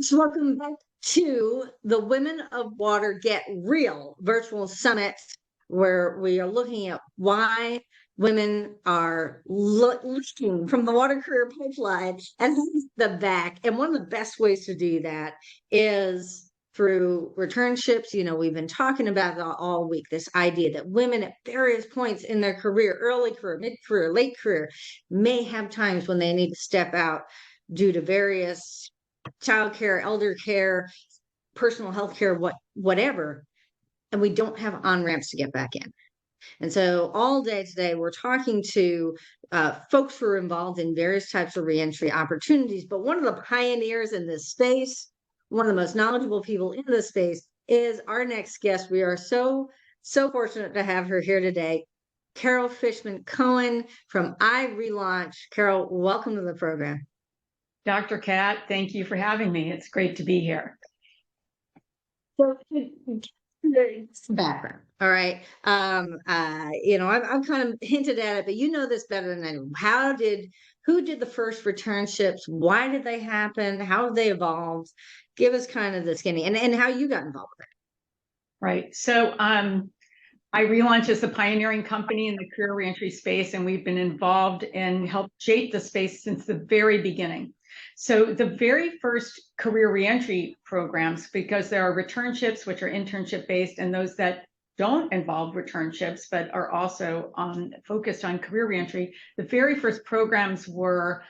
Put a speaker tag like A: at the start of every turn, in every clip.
A: So welcome back to the Women of Water Get Real virtual summit, where we are looking at why women are leaking from the water career pipeline and the back. And one of the best ways to do that is through returnships. You know, we've been talking about it all week, this idea that women at various points in their career, early career, mid-career, late career, may have times when they need to step out due to various childcare, elder care, personal health care, whatever, and we don't have on ramps to get back in. And so all day today, we're talking to folks who are involved in various types of reentry opportunities. But one of the pioneers in this space, one of the most knowledgeable people in this space, is our next guest. We are so fortunate to have her here today, Carol Fishman Cohen from Relaunch. Carol, welcome to the program.
B: DrCat, thank you for having me. It's great to be here.
A: So, background, all right. I've kind of hinted at it, but you know this better than anyone. Who did the first returnships? Why did they happen? How have they evolved? Give us kind of the skinny and how you got involved with it.
B: Right. So, Relaunch is a pioneering company in the career reentry space, and we've been involved and helped shape the space since the very beginning. So the very first career reentry programs, because there are returnships, which are internship-based, and those that don't involve returnships, but are also focused on career reentry, the very first programs were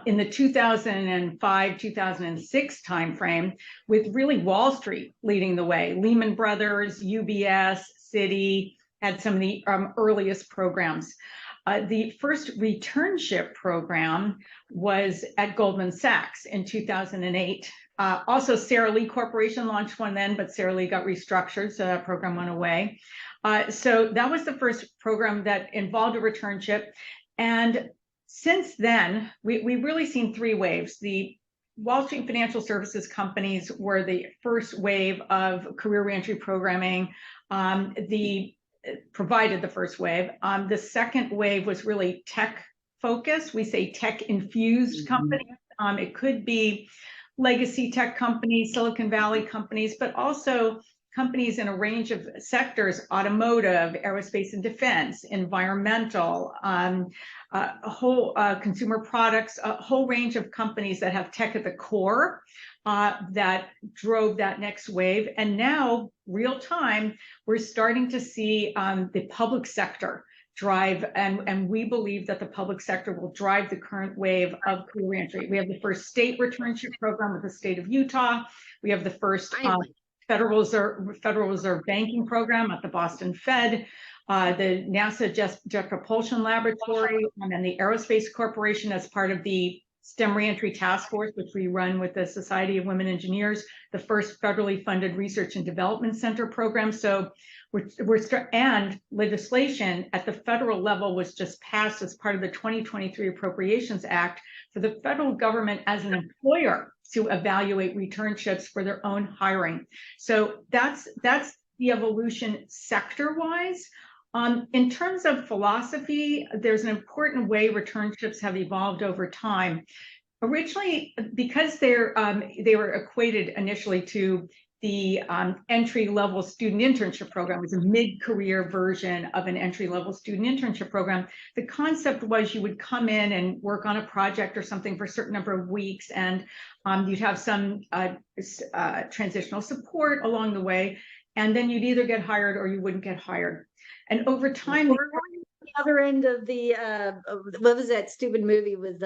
B: in the 2005, 2006 timeframe, with really Wall Street leading the way. Lehman Brothers, UBS, Citi had some of the earliest programs. The first returnship program was at Goldman Sachs in 2008. Also, Sara Lee Corporation launched one then, but Sara Lee got restructured, so that program went away. So that was the first program that involved a returnship. And since then, we've really seen three waves. The Wall Street financial services companies were the first wave of career reentry programming. Provided the first wave. The second wave was really tech focused. We say tech infused companies. It could be legacy tech companies, Silicon Valley companies, but also companies in a range of sectors: automotive, aerospace and defense, environmental, whole consumer products, a whole range of companies that have tech at the core that drove that next wave. And now, real time, we're starting to see the public sector drive, and we believe that the public sector will drive the current wave of career reentry. We have the first state returnship program with the state of Utah. We have the first Federal Reserve banking program at the Boston Fed, the NASA Jet Propulsion Laboratory, and then the Aerospace Corporation as part of the STEM Reentry Task Force, which we run with the Society of Women Engineers, the first federally funded Research and Development Center program. So and legislation at the federal level was just passed as part of the 2023 Appropriations Act for the federal government as an employer to evaluate returnships for their own hiring. So that's the evolution sector-wise. In terms of philosophy, there's an important way returnships have evolved over time. Originally, because they were equated initially to the entry-level student internship program. It was a mid-career version of an entry-level student internship program. The concept was you would come in and work on a project or something for a certain number of weeks, and you'd have some transitional support along the way, and then you'd either get hired or you wouldn't get hired. And over time,
A: the other end of the what was that stupid movie with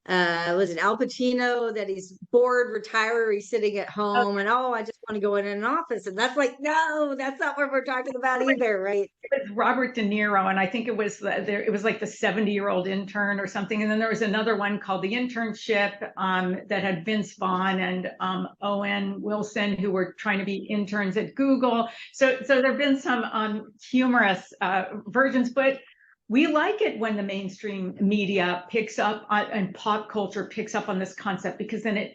A: was it Al Pacino, that he's bored, retiree, sitting at home, and I just want to go in an office, and that's like, no, that's not what we're talking about either, right?
B: It's Robert De Niro, and I think it was like the 70-year-old intern or something, and then there was another one called The Internship that had Vince Vaughn and Owen Wilson, who were trying to be interns at Google. So there have been some humorous versions, but we like it when the mainstream media picks up and pop culture picks up on this concept, because then it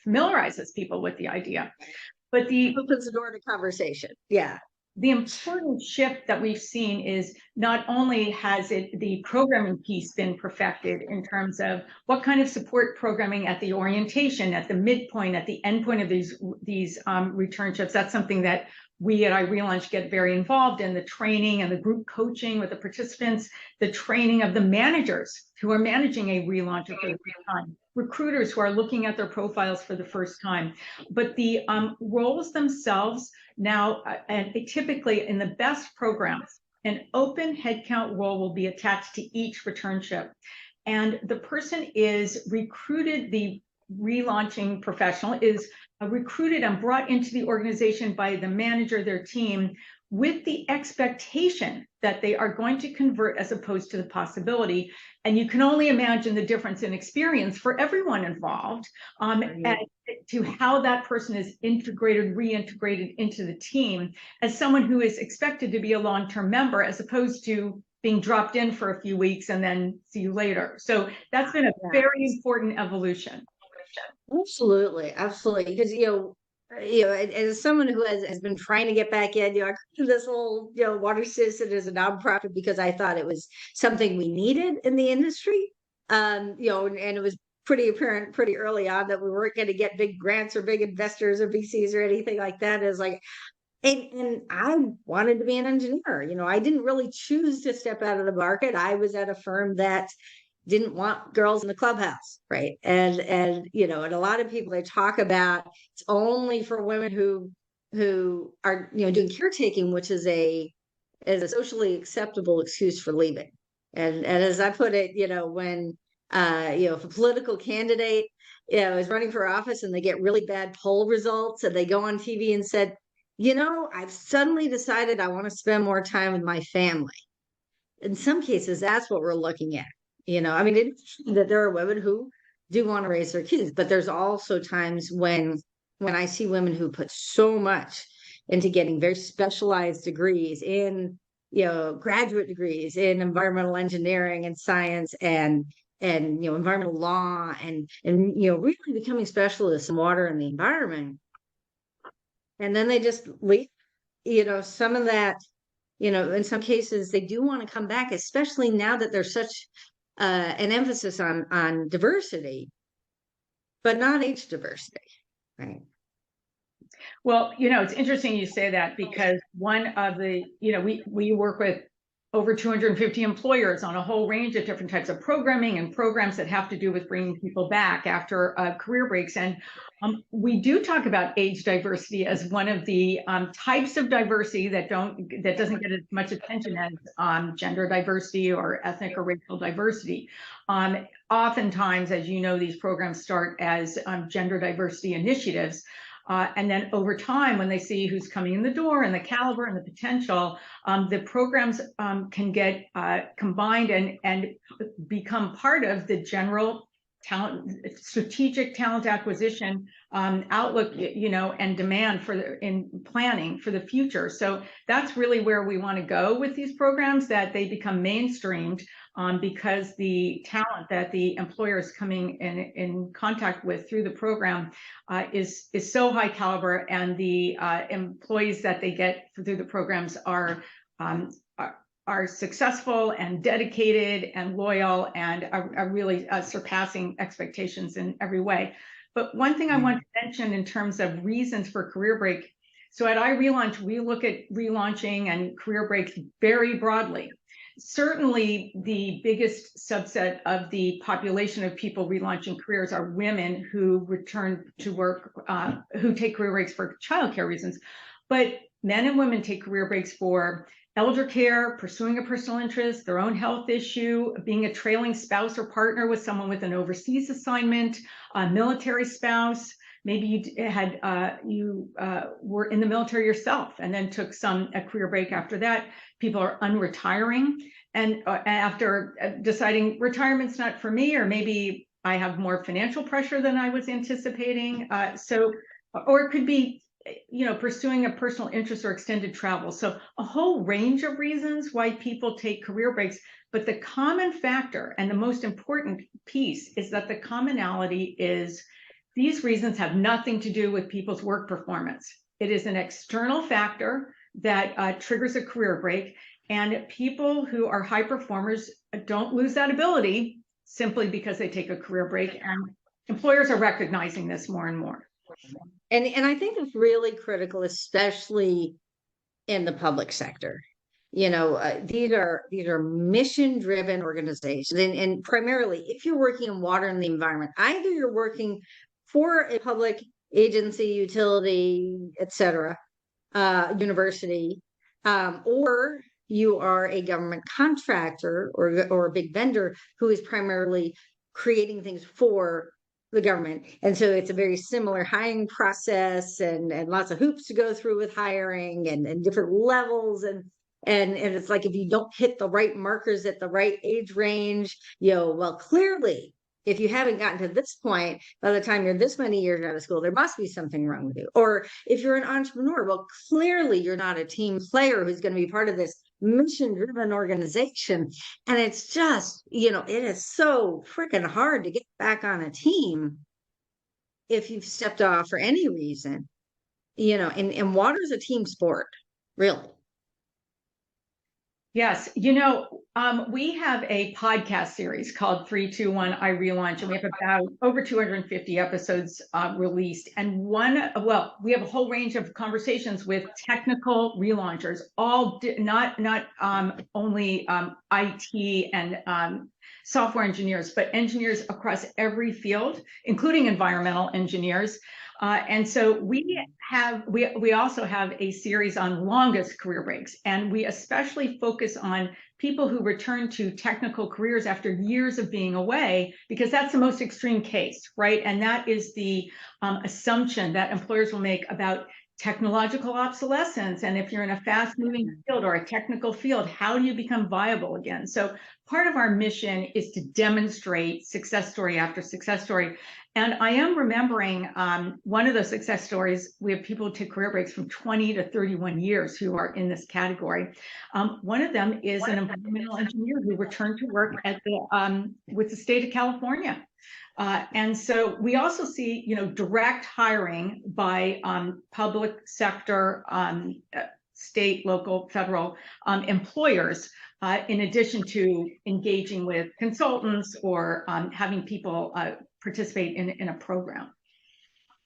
B: familiarizes people with the idea. But
A: opens the door to conversation. Yeah.
B: the important shift that we've seen is not only has the programming piece been perfected in terms of what kind of support programming at the orientation, at the midpoint, at the endpoint of these returnships. That's something that we at iRelaunch get very involved in, the training and the group coaching with the participants, the training of the managers who are managing a relauncher for the first time, recruiters who are looking at their profiles for the first time. But the roles themselves now, and typically in the best programs, an open headcount role will be attached to each returnship. And the person is recruited, the relaunching professional is recruited and brought into the organization by the manager, their team, with the expectation that they are going to convert as opposed to the possibility. And you can only imagine the difference in experience for everyone involved as to how that person is integrated, reintegrated into the team as someone who is expected to be a long-term member as opposed to being dropped in for a few weeks and then see you later. So that's been a very important evolution.
A: Absolutely, absolutely. Because as someone who has been trying to get back in, I created this little Water Citizen as a nonprofit because I thought it was something we needed in the industry. And it was pretty apparent pretty early on that we weren't going to get big grants or big investors or VCs or anything like that. It's like, and I wanted to be an engineer. I didn't really choose to step out of the market. I was at a firm that didn't want girls in the clubhouse, right? And a lot of people, they talk about it's only for women who are doing caretaking, which is a socially acceptable excuse for leaving. And as I put it, when if a political candidate is running for office and they get really bad poll results and they go on TV and said, I've suddenly decided I want to spend more time with my family. In some cases, that's what we're looking at. It's that there are women who do want to raise their kids, but there's also times when I see women who put so much into getting very specialized degrees in, graduate degrees in environmental engineering and science and environmental law and really becoming specialists in water and the environment. And then they just leave, some of that, in some cases they do want to come back, especially now that there's such an emphasis on diversity, but not age diversity, right?
B: Well, it's interesting you say that because one of the, we work with over 250 employers on a whole range of different types of programming and programs that have to do with bringing people back after career breaks. And we do talk about age diversity as one of the types of diversity that doesn't get as much attention as gender diversity or ethnic or racial diversity. Oftentimes, as you know, these programs start as gender diversity initiatives. And then over time, when they see who's coming in the door and the caliber and the potential, the programs can get combined and become part of the general strategic talent acquisition outlook, and demand in planning for the future. So that's really where we want to go with these programs, that they become mainstreamed because the talent that the employer is coming in contact with through the program is so high caliber, and the employees that they get through the programs are successful and dedicated and loyal and are really surpassing expectations in every way. But one thing I want to mention in terms of reasons for career break. So at iRelaunch, we look at relaunching and career breaks very broadly. Certainly, the biggest subset of the population of people relaunching careers are women who return to work, who take career breaks for childcare reasons. But men and women take career breaks for elder care, pursuing a personal interest, their own health issue, being a trailing spouse or partner with someone with an overseas assignment, a military spouse. Maybe you were in the military yourself and then took a career break after that. People are unretiring and after deciding retirement's not for me, or maybe I have more financial pressure than I was anticipating. Or it could be pursuing a personal interest or extended travel. So a whole range of reasons why people take career breaks. But the common factor and the most important piece is that the commonality is these reasons have nothing to do with people's work performance. It is an external factor that triggers a career break. And people who are high performers don't lose that ability simply because they take a career break. And employers are recognizing this more and more.
A: And I think it's really critical, especially in the public sector. These are mission driven organizations, and primarily if you're working in water and the environment, either you're working for a public agency, utility, etc., university, or you are a government contractor or a big vendor who is primarily creating things for the government. And so it's a very similar hiring process and lots of hoops to go through with hiring and different levels. And it's like, if you don't hit the right markers at the right age range, well, clearly, if you haven't gotten to this point, by the time you're this many years out of school, there must be something wrong with you. Or if you're an entrepreneur, well, clearly you're not a team player who's going to be part of this mission-driven organization. And it's just, it is so freaking hard to get back on a team if you've stepped off for any reason. And water is a team sport, really.
B: Yes. We have a podcast series called 3, 2, 1, I Relaunch, and we have about over 250 episodes released. And we have a whole range of conversations with technical relaunchers, all not only IT and software engineers, but engineers across every field, including environmental engineers. And so we also have a series on longest career breaks, and we especially focus on people who return to technical careers after years of being away, because that's the most extreme case, right? And that is the assumption that employers will make about technological obsolescence. And if you're in a fast-moving field or a technical field, how do you become viable again? So part of our mission is to demonstrate success story after success story. And I am remembering one of those success stories. We have people who take career breaks from 20 to 31 years who are in this category. One of them is an environmental engineer who returned to work with the state of California. And so we also see, direct hiring by public sector, state, local, federal employers, in addition to engaging with consultants or having people participate in a program.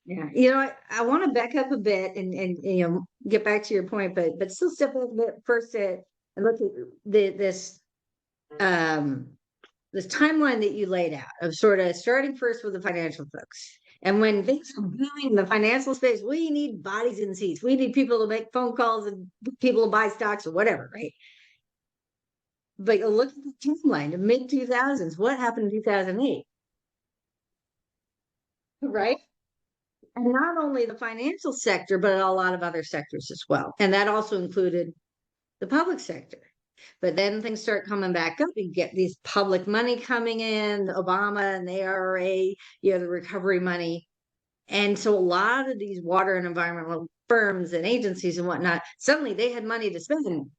A: Yeah, I want to back up a bit and get back to your point, but still step a bit first and look at this timeline that you laid out of sort of starting first with the financial folks. And when things are booming in the financial space, we need bodies in seats. We need people to make phone calls and people to buy stocks or whatever, right? But look at the timeline, the mid 2000s. What happened in 2008? Right? And not only the financial sector, but a lot of other sectors as well. And that also included the public sector. But then things start coming back up. You get these public money coming in, Obama and the ARA, the recovery money. And so a lot of these water and environmental firms and agencies and whatnot, suddenly they had money to spend.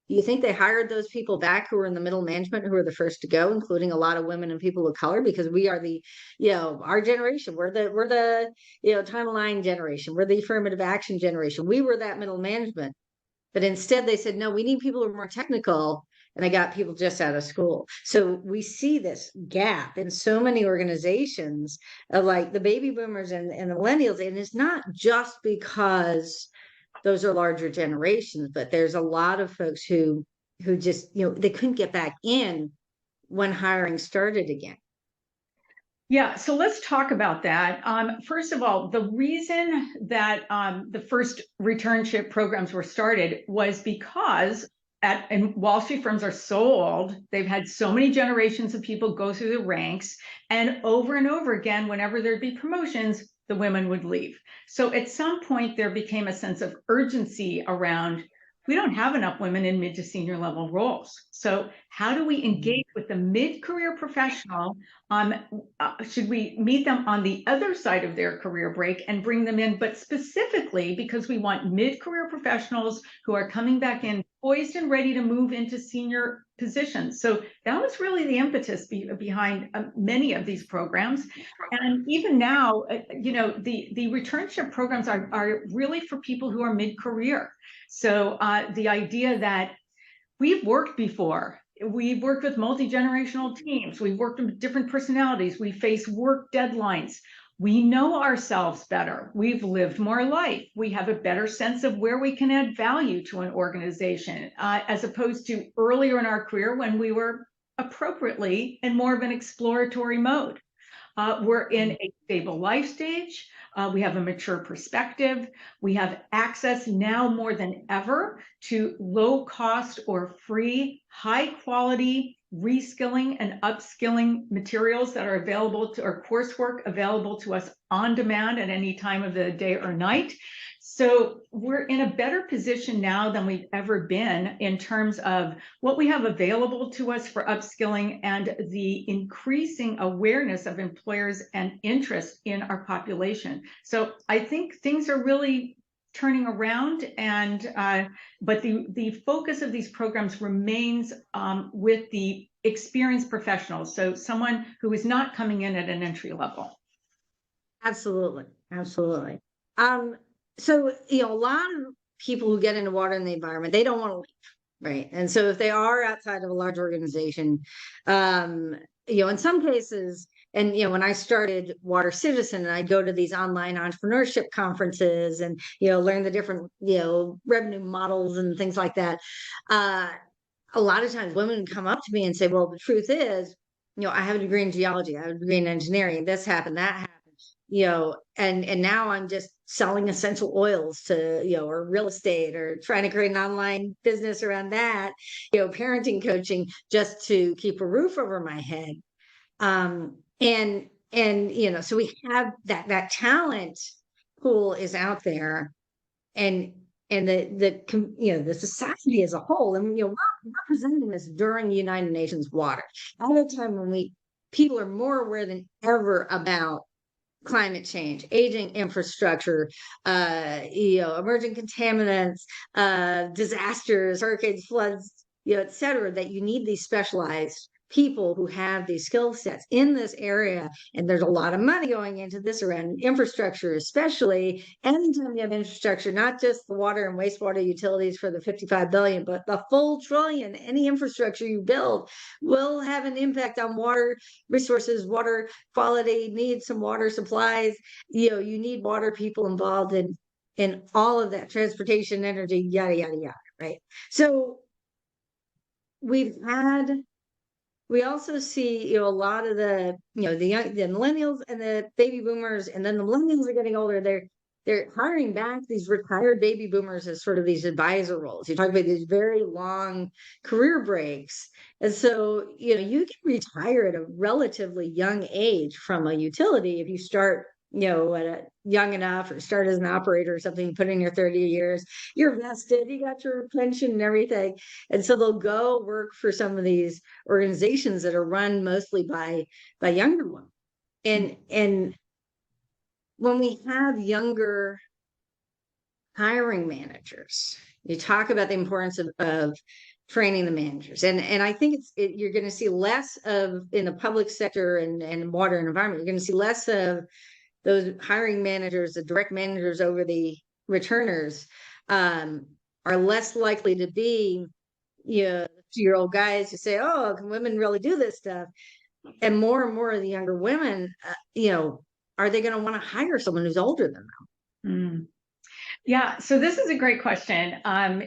A: You think they hired those people back who were in the middle management, who were the first to go, including a lot of women and people of color, because we are the, our generation, we're the timeline generation, we're the affirmative action generation. We were that middle management. But instead they said, no, we need people who are more technical. And they got people just out of school. So we see this gap in so many organizations, like the baby boomers and the millennials. And it's not just because those are larger generations, but there's a lot of folks who just, they couldn't get back in when hiring started again.
B: Yeah, so let's talk about that. First of all, the reason that the first returnship programs were started was because and Wall Street firms are so old, they've had so many generations of people go through the ranks, and over again, whenever there'd be promotions, the women would leave. So at some point, there became a sense of urgency around, we don't have enough women in mid to senior level roles. So how do we engage with the mid-career professional? Should we meet them on the other side of their career break and bring them in, but specifically because we want mid-career professionals who are coming back in poised and ready to move into senior positions. So that was really the impetus behind many of these programs. And even now, the returnship programs are really for people who are mid-career. So the idea that we've worked before, we've worked with multi-generational teams, we've worked with different personalities, we face work deadlines. We know ourselves better. We've lived more life. We have a better sense of where we can add value to an organization, as opposed to earlier in our career when we were appropriately in more of an exploratory mode. We're in a stable life stage. We have a mature perspective. We have access now more than ever to low cost or free, high quality reskilling and upskilling materials that are available to, or coursework available to us on demand at any time of the day or night. So we're in a better position now than we've ever been in terms of what we have available to us for upskilling and the increasing awareness of employers and interest in our population. So I think things are really turning around, and but the focus of these programs remains with the experienced professionals. So someone who is not coming in at an entry level.
A: Absolutely, absolutely. So, you know, a lot of people who get into water in the environment, they don't want to leave, right? And so if they are outside of a large organization, you know, in some cases, and, you know, when I started Water Citizen, and I'd go to these online entrepreneurship conferences and, you know, learn the different, you know, revenue models and things like that. A lot of times women would come up to me and say, well, the truth is, you know, I have a degree in geology, I have a degree in engineering, this happened, that happened. You know, and now I'm just selling essential oils to, you know, or real estate, or trying to create an online business around that, you know, parenting coaching, just to keep a roof over my head. And you know, so we have that talent pool is out there, and the you know, the society as a whole, and, you know, we're representing this during the United Nations Water at a time when people are more aware than ever about climate change, aging infrastructure, you know, emerging contaminants, disasters, hurricanes, floods, you know, et cetera, that you need these specialized people who have these skill sets in this area. And there's a lot of money going into this around infrastructure, especially anytime you have infrastructure, not just the water and wastewater utilities for the 55 billion, but the full trillion. Any infrastructure you build will have an impact on water resources, water quality, need some water supplies. You know, you need water people involved in all of that, transportation, energy, yada, yada, yada, right? So we also see, you know, a lot of the, you know, the millennials and the baby boomers, and then the millennials are getting older. They're hiring back these retired baby boomers as sort of these advisor roles. You talk about these very long career breaks. And so, you know, you can retire at a relatively young age from a utility if you start, you know, at a young enough, or start as an operator or something, put in your 30 years, you're vested, you got your pension and everything. And so they'll go work for some of these organizations that are run mostly by younger ones. And when we have younger hiring managers, you talk about the importance of training the managers. And I think you're going to see less of, in the public sector and water and environment, you're going to see less of those hiring managers, the direct managers over the returners, are less likely to be, you know, 50-year-old guys who say, oh, can women really do this stuff? And more of the younger women, you know, are they going to want to hire someone who's older than them?
B: Yeah, so this is a great question.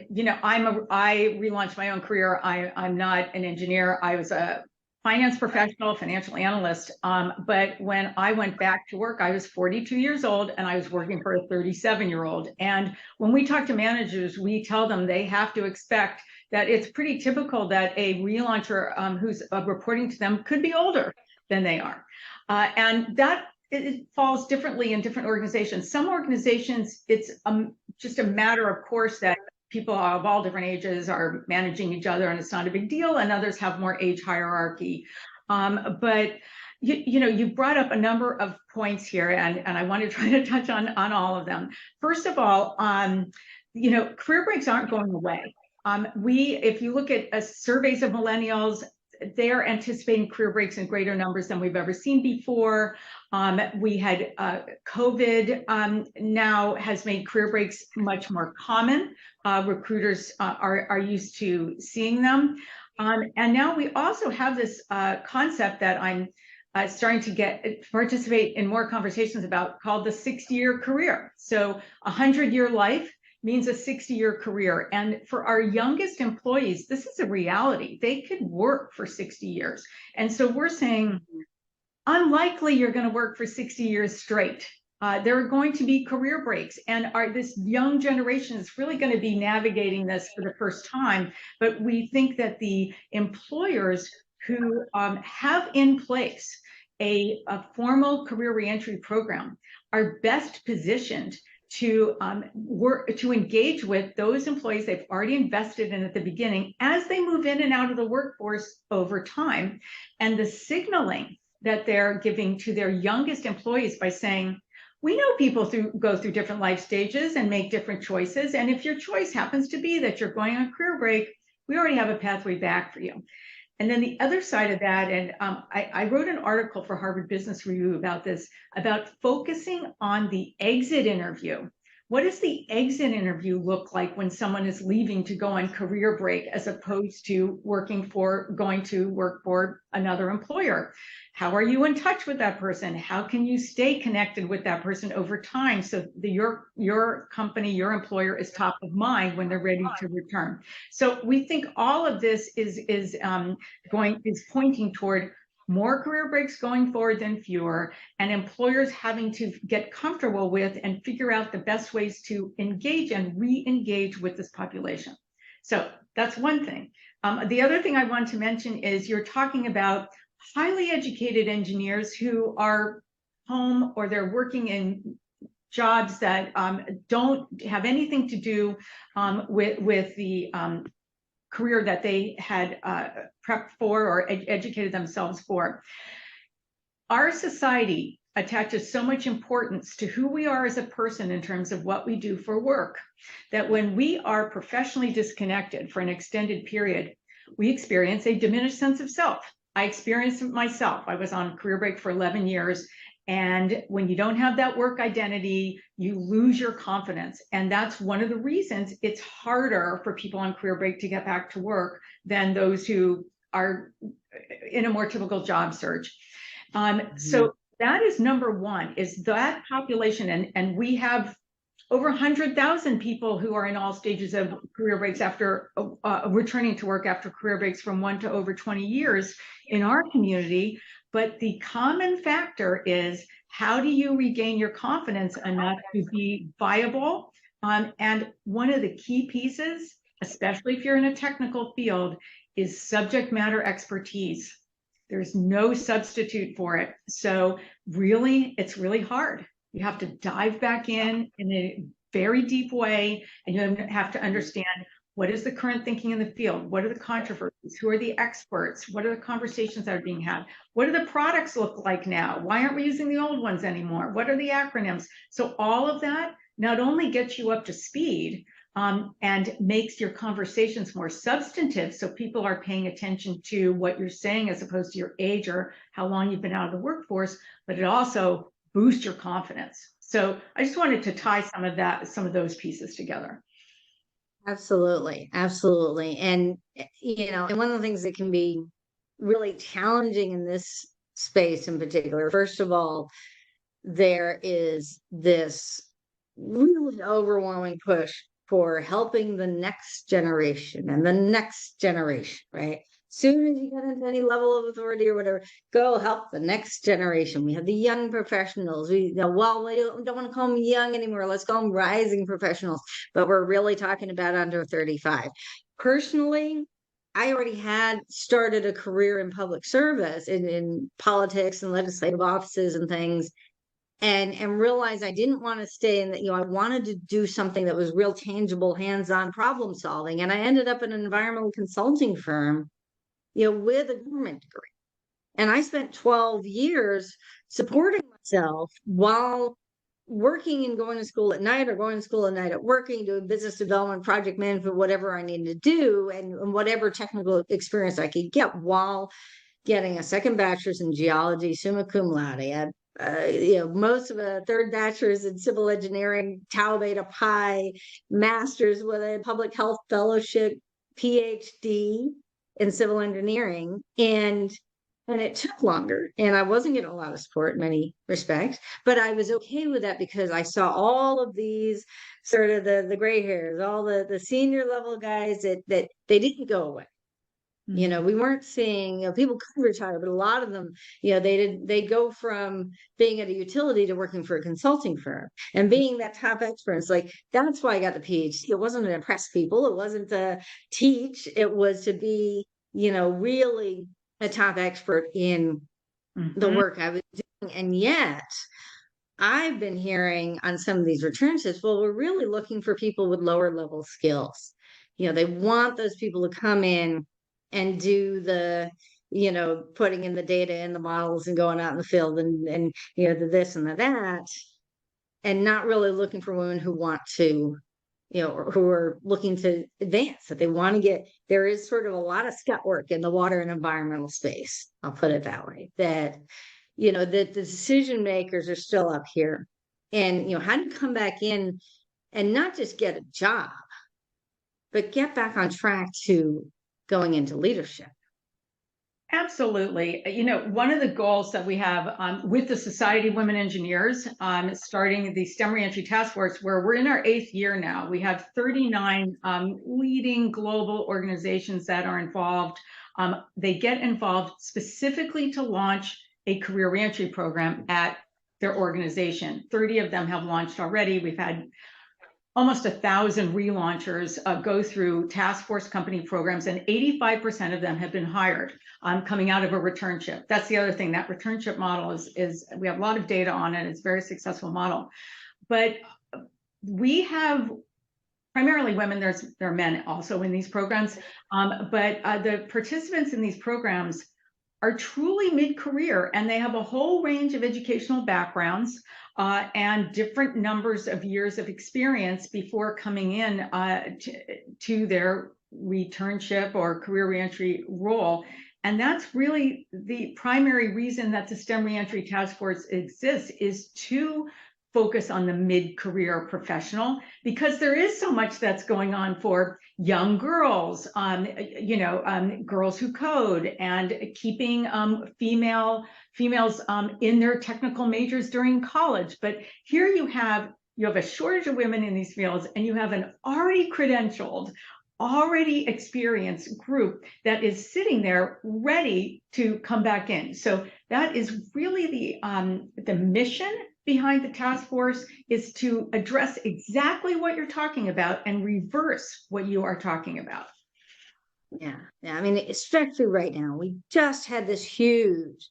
B: You know, I relaunched my own career. I'm not an engineer. I was a finance professional, financial analyst. But when I went back to work, I was 42 years old, and I was working for a 37-year-old. And when we talk to managers, we tell them they have to expect that it's pretty typical that a relauncher who's reporting to them could be older than they are. And that it falls differently in different organizations. Some organizations, it's just a matter of course that people of all different ages are managing each other and it's not a big deal, and others have more age hierarchy. But you know, you brought up a number of points here, and I want to try to touch on all of them. First of all, you know, career breaks aren't going away. If you look at surveys of millennials, they're anticipating career breaks in greater numbers than we've ever seen before. We had COVID now has made career breaks much more common. Recruiters are used to seeing them. And now we also have this concept that I'm starting to participate in more conversations about, called the 60-year career. So 100-year life means a 60-year career. And for our youngest employees, this is a reality. They could work for 60 years. And so we're saying, unlikely you're going to work for 60 years straight. There are going to be career breaks, and this young generation is really going to be navigating this for the first time. But we think that the employers who have in place a formal career reentry program are best positioned to engage with those employees they've already invested in at the beginning as they move in and out of the workforce over time, and the signaling that they're giving to their youngest employees by saying, we know people go through different life stages and make different choices. And if your choice happens to be that you're going on a career break, we already have a pathway back for you. And then the other side of that, and I wrote an article for Harvard Business Review about this, about focusing on the exit interview. What does the exit interview look like when someone is leaving to go on career break, as opposed to going to work for another employer? How are you in touch with that person? How can you stay connected with that person over time so your company, your employer is top of mind when they're ready to return? So we think all of this is pointing toward more career breaks going forward than fewer, and employers having to get comfortable with and figure out the best ways to engage and re-engage with this population. So that's one thing. The other thing I want to mention is, you're talking about highly educated engineers who are home, or they're working in jobs that don't have anything to do with the career that they had prepped for or educated themselves for. Our society attaches so much importance to who we are as a person in terms of what we do for work, that when we are professionally disconnected for an extended period, we experience a diminished sense of self. I experienced it myself. I was on career break for 11 years. And when you don't have that work identity, you lose your confidence. And that's one of the reasons it's harder for people on career break to get back to work than those who are in a more typical job search. So that is number one, is that population. And we have over 100,000 people who are in all stages of career breaks after returning to work after career breaks from 1 to over 20 years in our community. But the common factor is, how do you regain your confidence enough to be viable? And one of the key pieces, especially if you're in a technical field, is subject matter expertise. There's no substitute for it. So really, it's really hard. You have to dive back in a very deep way, and you have to understand, what is the current thinking in the field? What are the controversies? Who are the experts? What are the conversations that are being had? What do the products look like now? Why aren't we using the old ones anymore? What are the acronyms? So all of that not only gets you up to speed and makes your conversations more substantive, so people are paying attention to what you're saying as opposed to your age or how long you've been out of the workforce, but it also boosts your confidence. So I just wanted to tie some of those pieces together.
A: Absolutely. Absolutely. And, and one of the things that can be really challenging in this space in particular, first of all, there is this really overwhelming push for helping the next generation and the next generation, right? Soon as you get into any level of authority or whatever, go help the next generation. We have the young professionals. We don't want to call them young anymore. Let's call them rising professionals. But we're really talking about under 35. Personally, I already had started a career in public service in politics and legislative offices and things, and realized I didn't want to stay in that. I wanted to do something that was real, tangible, hands-on problem solving. And I ended up in an environmental consulting firm, with a government degree. And I spent 12 years supporting myself while working and going to school at night, or going to school at night at working, doing business development, project management, whatever I needed to do, and whatever technical experience I could get while getting a second bachelor's in geology, summa cum laude. I had, most of a third bachelor's in civil engineering, tau beta pi, master's with a public health fellowship, PhD in civil engineering. And it took longer, and I wasn't getting a lot of support in many respects, but I was okay with that because I saw all of these sort of the gray hairs, all the senior level guys that they didn't go away. We weren't seeing, people could retire, but a lot of them, they go from being at a utility to working for a consulting firm and being that top expert. It's like, that's why I got the PhD. It wasn't to impress people. It wasn't to teach. It was to be, really a top expert in the work I was doing. And yet I've been hearing on some of these returnships, well, we're really looking for people with lower level skills. They want those people to come in and do the, putting in the data and the models and going out in the field and the this and the that, and not really looking for women who want to, or who are looking to advance, that they want to get, there is sort of a lot of scut work in the water and environmental space. I'll put it that way, that, that the decision makers are still up here, and, how to come back in and not just get a job, but get back on track to going into leadership.
B: Absolutely. One of the goals that we have with the Society of Women Engineers, starting the STEM Reentry Task Force, where we're in our 8th year now. We have 39 leading global organizations that are involved. They get involved specifically to launch a career reentry program at their organization. 30 of them have launched already. We've had almost 1,000 relaunchers go through task force company programs, and 85% of them have been hired coming out of a returnship. That's the other thing. That returnship model is we have a lot of data on it. It's a very successful model. But we have primarily women. There are men also in these programs. But the participants in these programs are truly mid-career, and they have a whole range of educational backgrounds and different numbers of years of experience before coming in to their returnship or career reentry role. And that's really the primary reason that the STEM Reentry Task Force exists, is to focus on the mid-career professional, because there is so much that's going on for young girls, girls who code, and keeping females in their technical majors during college. But here you have a shortage of women in these fields, and you have an already credentialed, already experienced group that is sitting there ready to come back in. So that is really the mission behind the task force, is to address exactly what you're talking about and reverse what you are talking about.
A: Yeah. I mean, especially right now, we just had this huge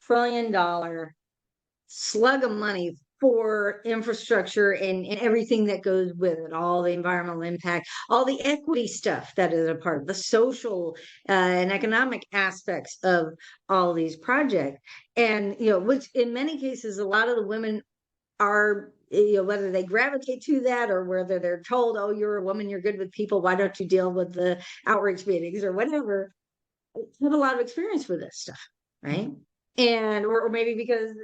A: $1 trillion slug of money for infrastructure and everything that goes with it, all the environmental impact, all the equity stuff that is a part of the social and economic aspects of all of these projects. And, which in many cases, a lot of the women are, whether they gravitate to that or whether they're told, oh, you're a woman, you're good with people, why don't you deal with the outreach meetings or whatever, have a lot of experience with this stuff, right? And or maybe because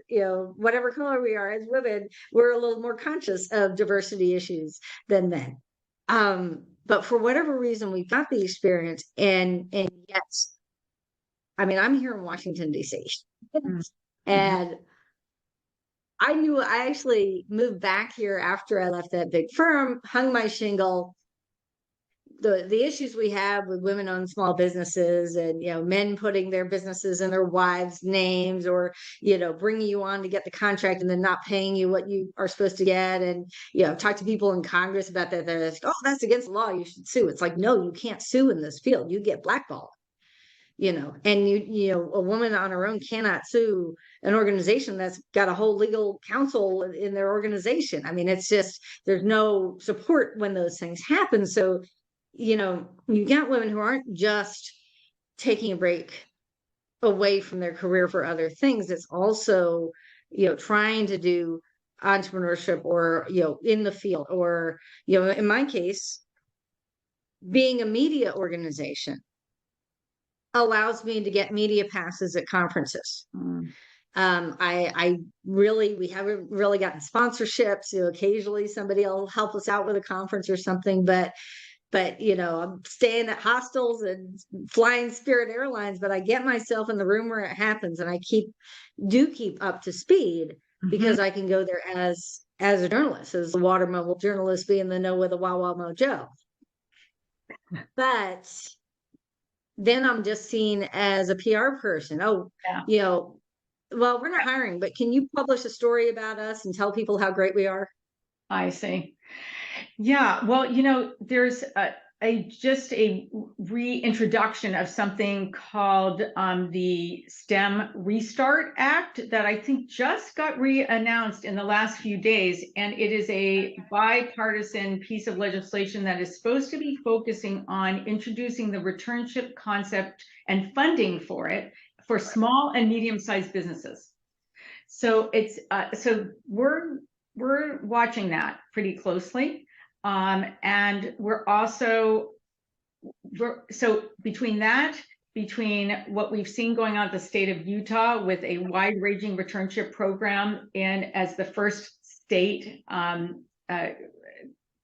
A: whatever color we are as women, we're a little more conscious of diversity issues than men. But for whatever reason, we've got the experience, and yet, I mean, I'm here in Washington D.C. and I actually moved back here after I left that big firm, hung my shingle. The issues we have with women-owned small businesses, and men putting their businesses in their wives' names, or bringing you on to get the contract and then not paying you what you are supposed to get, and I've talked to people in Congress about that. They're like, oh, that's against the law, you should sue. It's like, no, you can't sue in this field. You get blackballed. And a woman on her own cannot sue an organization that's got a whole legal counsel in their organization. I mean, it's just, there's no support when those things happen. So you got women who aren't just taking a break away from their career for other things. It's also, trying to do entrepreneurship or, in the field, or, in my case, being a media organization allows me to get media passes at conferences. We haven't really gotten sponsorships. Occasionally somebody will help us out with a conference or something, but I'm staying at hostels and flying Spirit Airlines, but I get myself in the room where it happens, and I do keep up to speed because I can go there as a journalist, as a water mobile journalist, be in the know with a wow mojo. But then I'm just seen as a PR person. Oh,
B: Yeah.
A: Well, we're not hiring, but can you publish a story about us and tell people how great we are?
B: I see. Yeah, well, there's just a reintroduction of something called the STEM Restart Act that I think just got re-announced in the last few days. And it is a bipartisan piece of legislation that is supposed to be focusing on introducing the returnship concept and funding for it for small and medium-sized businesses. So we're watching that pretty closely. And between what we've seen going on at the state of Utah with a wide-ranging returnship program as the first state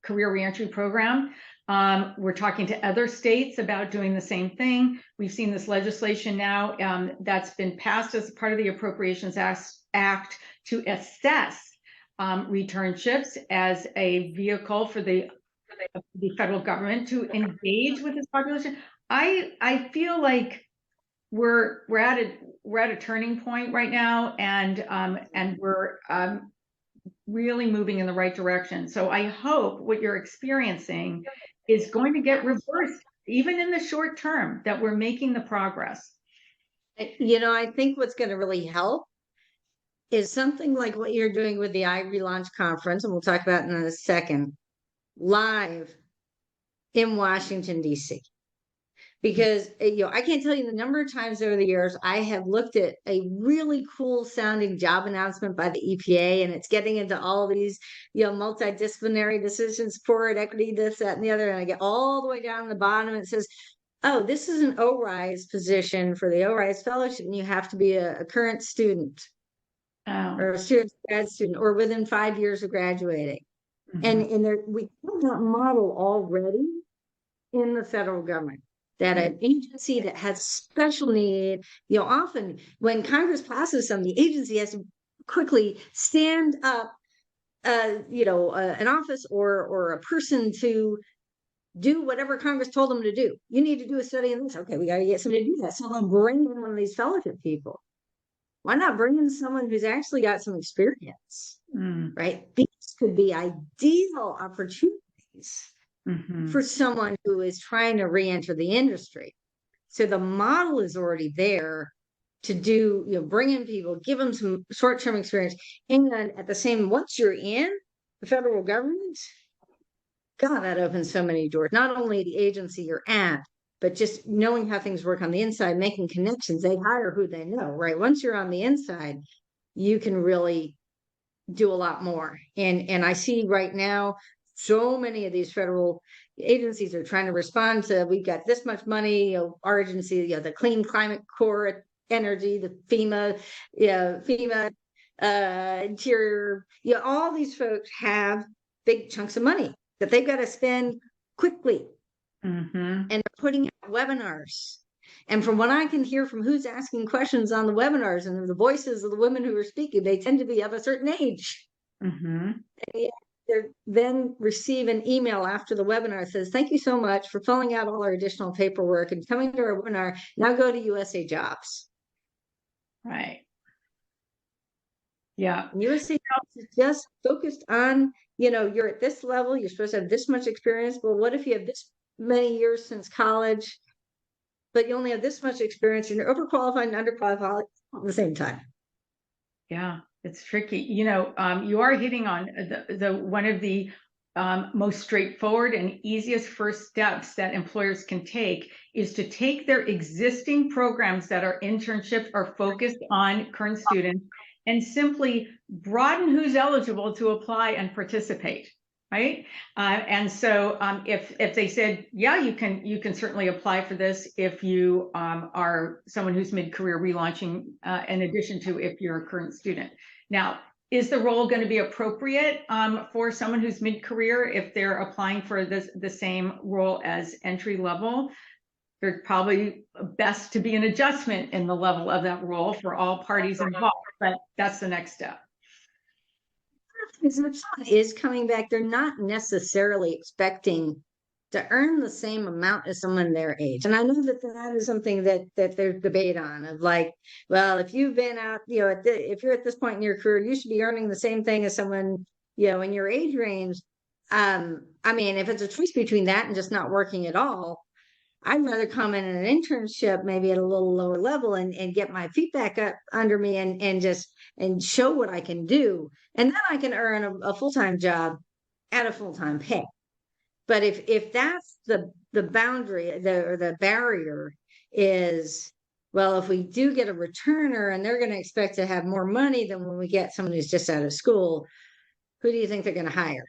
B: career reentry program, we're talking to other states about doing the same thing. We've seen this legislation now that's been passed as part of the Appropriations Act to assess returnships as a vehicle for the federal government to engage with this population. I feel like we're at a turning point right now, and we're really moving in the right direction. So I hope what you're experiencing is going to get reversed, even in the short term, that we're making the progress.
A: I think what's going to really help is something like what you're doing with the relaunch conference, and we'll talk about it in a second, live in Washington, D.C. Because, I can't tell you the number of times over the years I have looked at a really cool sounding job announcement by the EPA, and it's getting into all these, multidisciplinary decision support, equity, this, that, and the other. And I get all the way down to the bottom, and it says, oh, this is an ORISE position for the ORISE fellowship, and you have to be a current student. Or a grad student, or within 5 years of graduating. And we have that model already in the federal government, that an agency that has special need, often when Congress passes something, the agency has to quickly stand up, an office or a person to do whatever Congress told them to do. You need to do a study on this. Okay, we got to get somebody to do that. So they'll bring in one of these fellowship people. Why not bring in someone who's actually got some experience, right? These could be ideal opportunities for someone who is trying to re-enter the industry. So the model is already there to do, bring in people, give them some short-term experience. And then at the same, once you're in the federal government, God, that opens so many doors, not only the agency you're at, but just knowing how things work on the inside, making connections. They hire who they know, right? Once you're on the inside, you can really do a lot more. And I see right now, so many of these federal agencies are trying to respond to, we've got this much money, our agency, the Clean Climate Corps Energy, the FEMA, Interior, all these folks have big chunks of money that they've got to spend quickly. And they're putting out webinars. And from what I can hear from who's asking questions on the webinars and the voices of the women who are speaking, they tend to be of a certain age. And they then receive an email after the webinar that says, thank you so much for filling out all our additional paperwork and coming to our webinar. Now go to USA Jobs.
B: Right. Yeah.
A: USA Jobs is just focused on, you're at this level, you're supposed to have this much experience. Well, what if you have this many years since college, but you only have this much experience and you're overqualified and underqualified at the same time?
B: Yeah, it's tricky. You are hitting on the one of the most straightforward and easiest first steps that employers can take is to take their existing programs that are internships are focused on current students and simply broaden who's eligible to apply and participate. Right. And so if they said, yeah, you can certainly apply for this if you are someone who's mid-career relaunching, in addition to if you're a current student. Now, is the role going to be appropriate for someone who's mid-career if they're applying for the same role as entry level? There's probably best to be an adjustment in the level of that role for all parties involved, but that's the next step.
A: Because if someone is coming back, they're not necessarily expecting to earn the same amount as someone their age. And I know that that is something that there's debate on, of like, well, if you've been out, if you're at this point in your career, you should be earning the same thing as someone, in your age range. I mean, if it's a choice between that and just not working at all, I'd rather come in an internship, maybe at a little lower level, and get my feet back up under me and show what I can do. And then I can earn a full-time job at a full-time pay. But if that's the boundary, or the barrier is, well, if we do get a returner and they're going to expect to have more money than when we get someone who's just out of school, who do you think they're going to hire?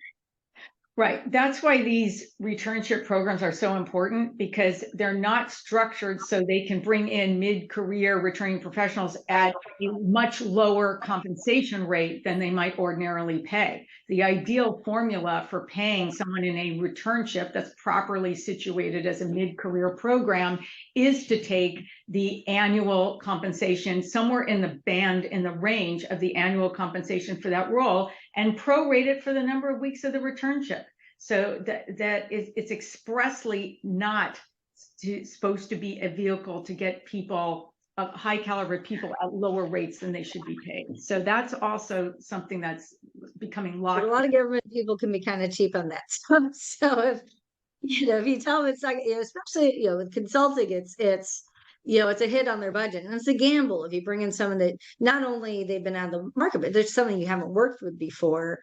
B: Right. That's why these returnship programs are so important, because they're not structured so they can bring in mid-career returning professionals at a much lower compensation rate than they might ordinarily pay. The ideal formula for paying someone in a returnship that's properly situated as a mid-career program is to take the annual compensation somewhere in the band, in the range of the annual compensation for that role, and prorate it for the number of weeks of the returnship. So it's expressly not supposed to be a vehicle to get people, high caliber people, at lower rates than they should be paid. So that's also something that's becoming locked.
A: But a lot of government people can be kind of cheap on that stuff. So if you tell them it's like, especially with consulting, it's it's a hit on their budget, and it's a gamble if you bring in someone that not only they've been out of the market, but there's something you haven't worked with before.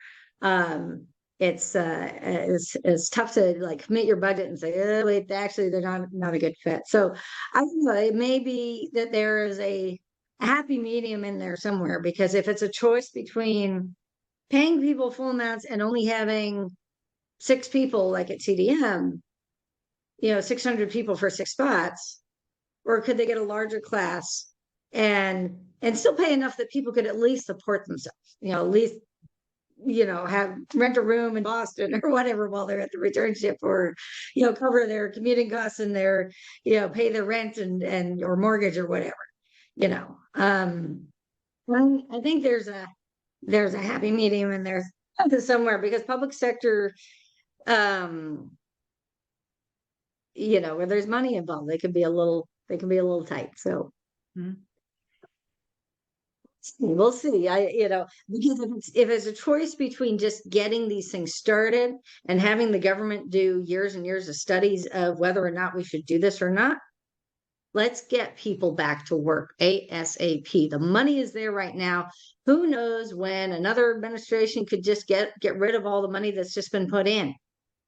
A: It's tough to like commit your budget and say, oh, wait, actually they're not a good fit. So I don't know, it may be that there is a happy medium in there somewhere, because if it's a choice between paying people full amounts and only having 6 people like at TDM, 600 people for 6 spots, or could they get a larger class and still pay enough that people could at least support themselves, at least have rent a room in Boston or whatever while they're at the returnship, or cover their commuting costs and their pay their rent and or mortgage or whatever. I think there's a happy medium in there somewhere, because public sector, where there's money involved, they can be a little tight. So we'll see. Because if it's a choice between just getting these things started and having the government do years and years of studies of whether or not we should do this or not, let's get people back to work ASAP. The money is there right now. Who knows when another administration could just get rid of all the money that's just been put in.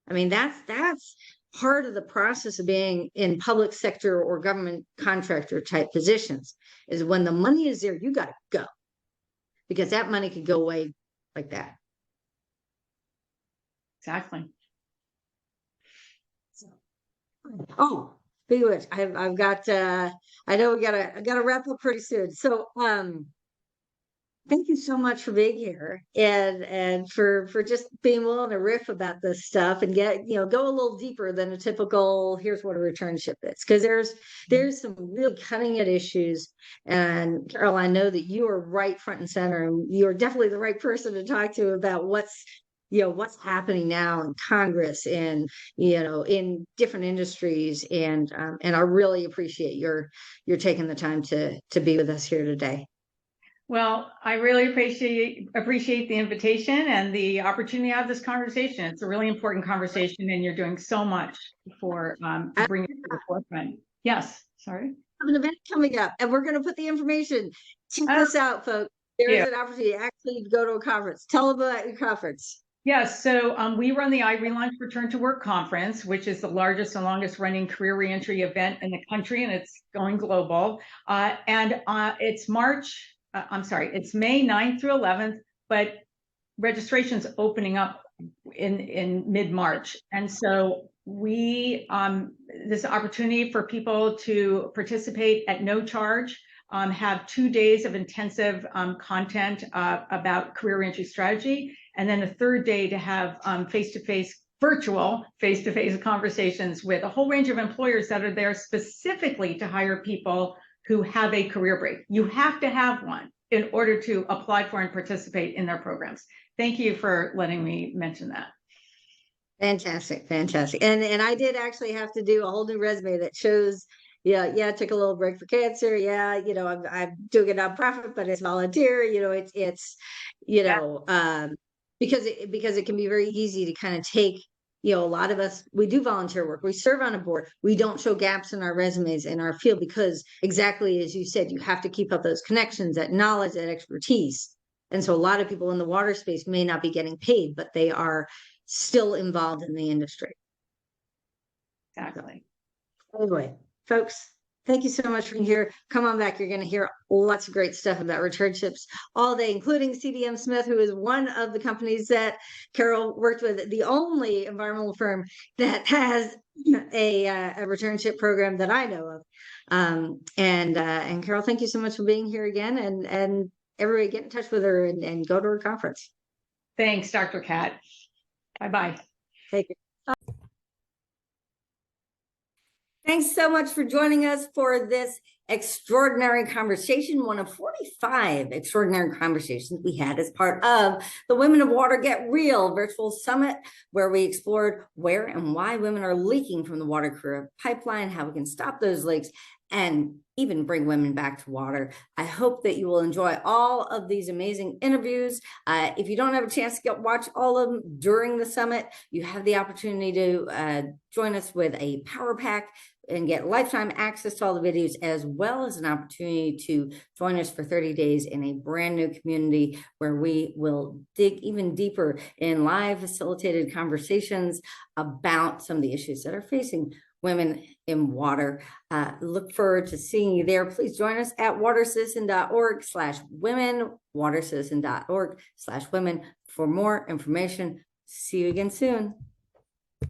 A: I mean, that's part of the process of being in public sector or government contractor type positions, is when the money is there, you got to go, because that money could go away like that.
B: Exactly.
A: Oh, speaking of which, I've got I know I gotta wrap up pretty soon. So thank you so much for being here, and for just being willing to riff about this stuff and go a little deeper than a typical here's what a returnship is, because there's some real cutting edge issues. And Carol, I know that you are right front and center, and you are definitely the right person to talk to about what's happening now in Congress and in different industries, and I really appreciate your taking the time to be with us here today.
B: Well, I really appreciate the invitation and the opportunity to have this conversation. It's a really important conversation, and you're doing so much for to bring it to the forefront. Yes, sorry.
A: I have an event coming up, and we're going to put the information. Check this out, folks. There is an opportunity to actually go to a conference. Tell them about your conference.
B: Yes, so we run the Relaunch Return to Work Conference, which is the largest and longest running career reentry event in the country, and it's going global. And it's March I'm sorry, it's May 9th through 11th, but registration's opening up in mid-March. And so we, this opportunity for people to participate at no charge, have 2 days of intensive content about career reentry strategy, and then a third day to have face-to-face, virtual face-to-face conversations with a whole range of employers that are there specifically to hire people who have a career break. You have to have one in order to apply for and participate in their programs. Thank you for letting me mention that.
A: Fantastic, fantastic. And I did actually have to do a whole new resume that shows, yeah, I took a little break for cancer. Yeah, I'm doing a nonprofit, but it's volunteer. It's because it can be very easy to kind of take, a lot of us, we do volunteer work, we serve on a board, we don't show gaps in our resumes in our field because exactly as you said, you have to keep up those connections, that knowledge, that expertise. And so a lot of people in the water space may not be getting paid, but they are still involved in the industry.
B: Exactly.
A: Anyway, folks, thank you so much for being here. Come on back. You're going to hear lots of great stuff about returnships all day, including CDM Smith, who is one of the companies that Carol worked with, the only environmental firm that has a returnship program that I know of. And Carol, thank you so much for being here again. And everybody get in touch with her and go to her conference.
B: Thanks, DrCat. Bye-bye.
A: Take care. Thanks so much for joining us for this extraordinary conversation, one of 45 extraordinary conversations we had as part of the Women of Water Get Real virtual summit, where we explored where and why women are leaking from the water career pipeline, how we can stop those leaks, and even bring women back to water. I hope that you will enjoy all of these amazing interviews. If you don't have a chance to watch all of them during the summit, you have the opportunity to join us with a power pack and get lifetime access to all the videos, as well as an opportunity to join us for 30 days in a brand new community where we will dig even deeper in live facilitated conversations about some of the issues that are facing women in water. Look forward to seeing you there. Please join us at watercitizen.org/women, watercitizen.org/women for more information. See you again soon.